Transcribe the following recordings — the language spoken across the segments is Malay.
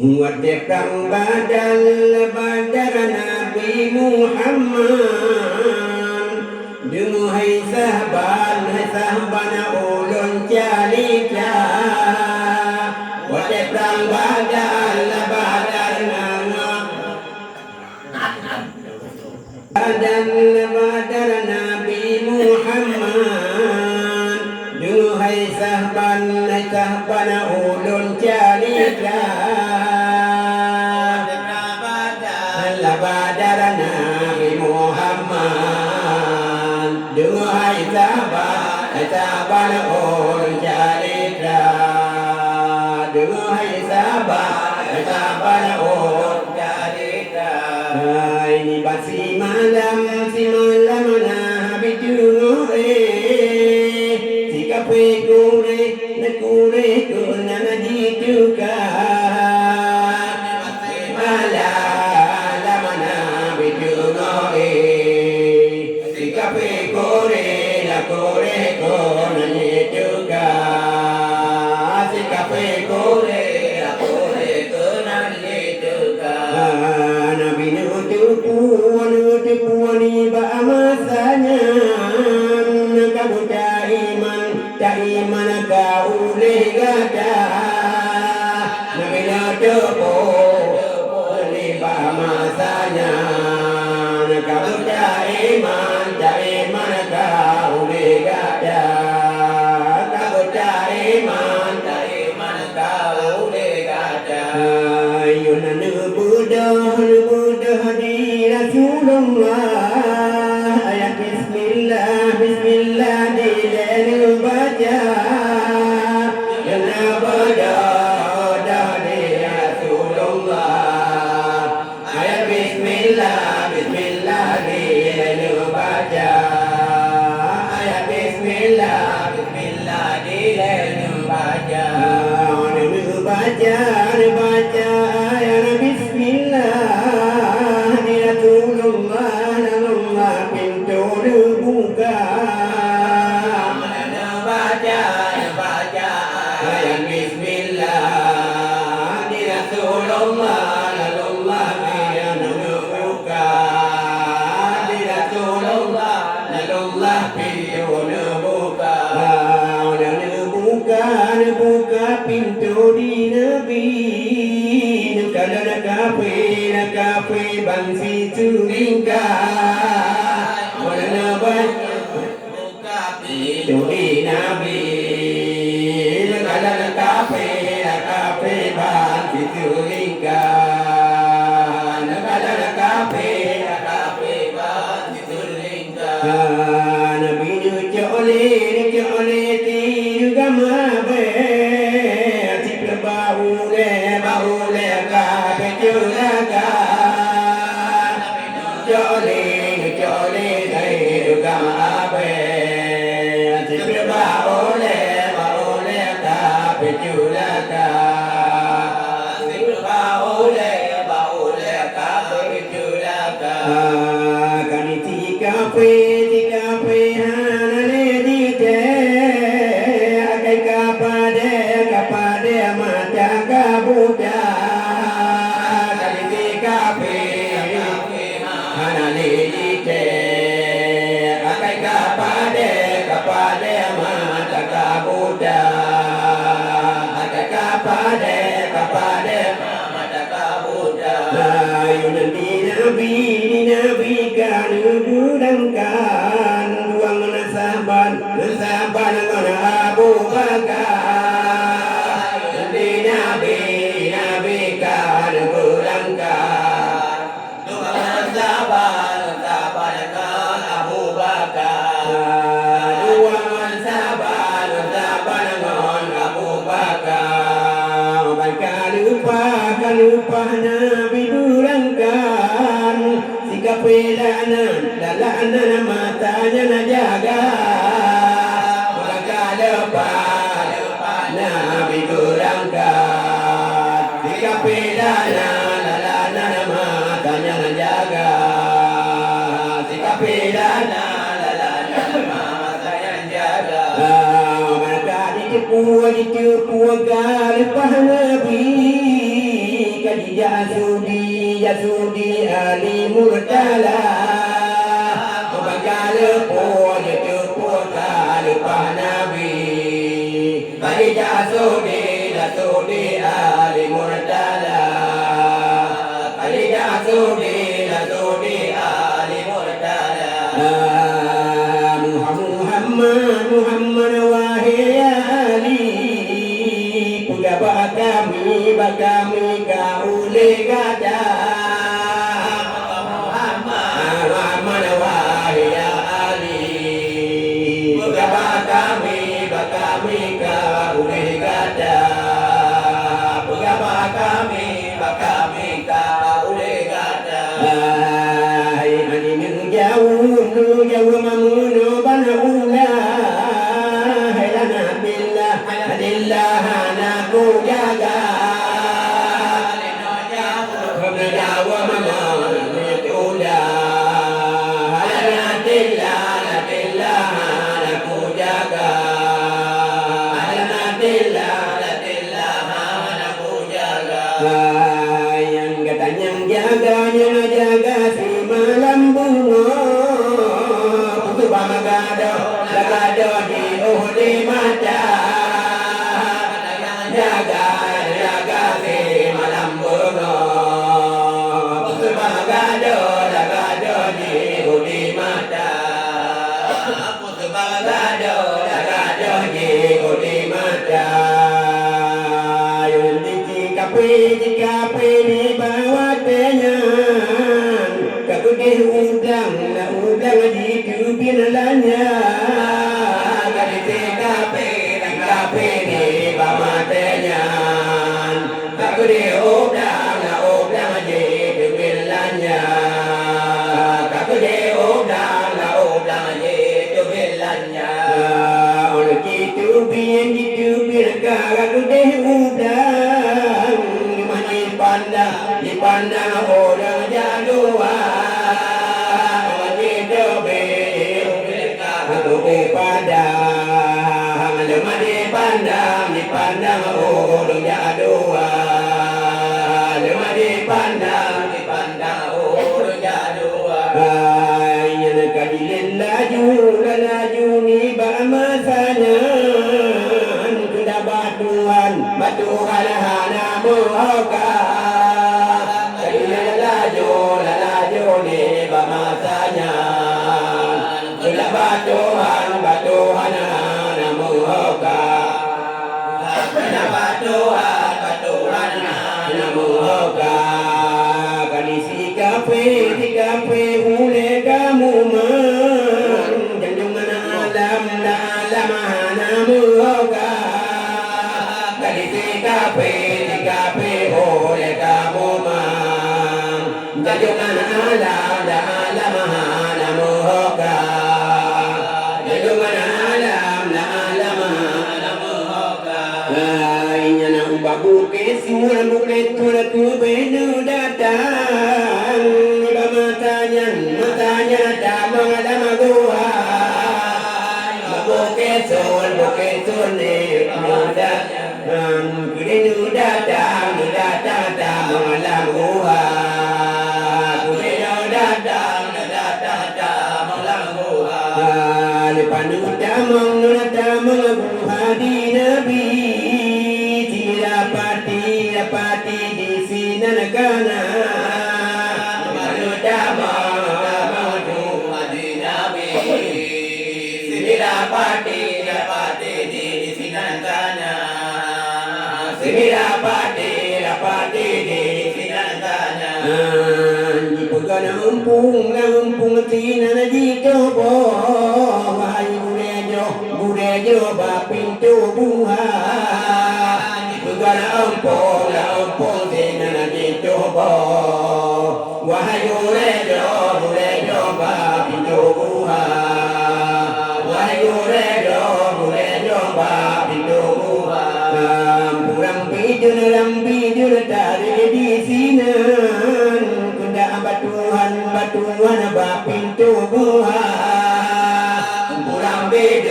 Wajib badal badar Nabi Muhammad Duhai sahaban ulun jalika Wajib badal badar Nabi Muhammad Duhai sahaban ulun jalika Badar Nabi Muhammad Duhai sahabat ulun jalika Duhai sahabat ulun jalika Ini si malam Nabi Duhai Si kape kure kunana dituka Buka pintu di Nabi kafe bangsi turingka Warna buka pintu di Nabi kafe bangsi turingka kafe bangsi turingka Nabi nucole tiru gamabe Tipla baule kafe julaga Jole tiru gamabe Tipla baule kafe julaga Tipla baule kafe julaga Kaniti kafe hanale dite Akai kapade mata kabuda Kaniti kafe hanale dite Akai kapade mata kabuda Akai kapade mata kabuda Ayunan di Nabi kan budangkan Duang nasaban ngana Abu Bakar Di Nabi kan budangkan Duang nasaban ngana Abu Bakar Duang nasaban ngana Abu Bakar Bakar lupa Nabi budangkan Lalanan matanya najaga Maka lepas Nabi berangkat Di kapedana lalanan matanya najaga Di kapedana lalanan matanya najaga Maka ditipu agar Nabi Khadijah sudi ya sudi Ali Murtala Bagala po ya cukup lupa Nabi Khadijah sudi ya sudi Ali Murtala Khadijah sudi ya sudi Ali Murtala Muhammad wahai Ali Pegawai kami kaule gada Muhammad wahai Ali Pegawai kami kaule gada Pegawai kami kaule gada Hai ani jauh mamuno banula Alillah anakku jaga Berdawa mama Itulah Alillah anakku jaga Alillah anakku jaga Yang katanya jaga si malam bunga Putu bamagado Lagado di uhli mata Jaga si malam bunga Putu bamagado Lagado di uhli mata Putu bamagado Lagado di uhli mata Yung jika di bawah tenyan Kakudih udang di tubin lanya Kapi di bawah tenyan Kakudih udang di tubin lanya Kakudih udang di tubin lanya Oleh ditubin kakudih udang Dipandang orang jaduan Aku padang Lemah dipandang orang jaduan Lemah dipandang orang jaduan Yang kadilin laju ni masanya Kuda batuan hana muhaka Laju ni masanya Kuda batuan hana muhaka Kuda batuan hana muhaka Kadisi kafe ule kamu man Janjungan alam hana muhaka Kadisi kafe ule kamu man Janjungan alam hana muhaka Janjungan alam hana muhaka Inya na bukit semua bukit tu benu datang matanya damang gua bukit sun ni muda benu datang damang gua benu datang damang gua lepas damang gua di Nabi Dapati di sini negara Damang di Nabi Sini dapati di sini negara Sini dapati di sini negara Dipegang umpung tina na dito po Wahai burejo bapintu buhay Gana ompong tina na dito po Wahai burejo bapintu buhay Wahai burejo bapintu buhay Lampi dari di sinan Kunda batuan bapintu buhay Lampi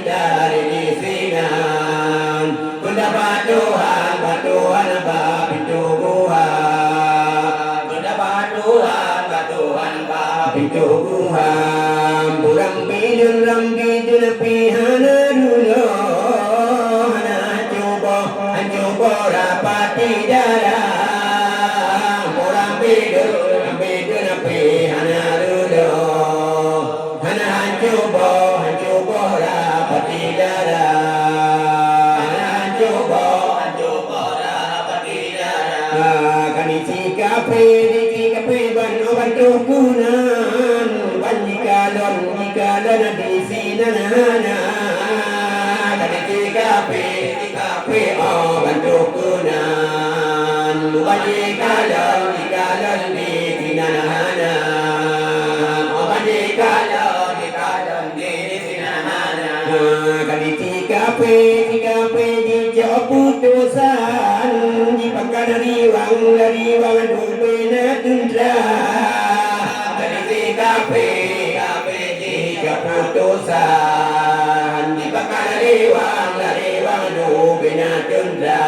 dari di sinan Kunda batuan bapintu coba rapati dara coba rapati dara kanisi kape bano bantu kunan banjikalon di sinana kanisi kape oh bantu kunan banjikalon di sinana Kaniti kape di putusan di pangkat dari wang dube na tundra kaniti kape di putusan di pangkat dari wang dube na tundra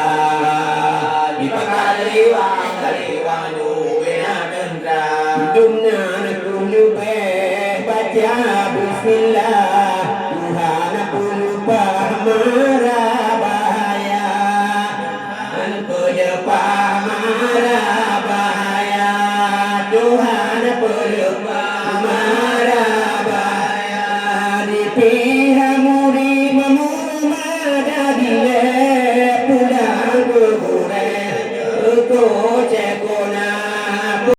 di pangkat dari wang dube na tundra dumna na kulube baca bismillah Tuhan aku lupa marah bahaya aku lupa marah bahaya Tuhan aku lupa marah bahaya di pihak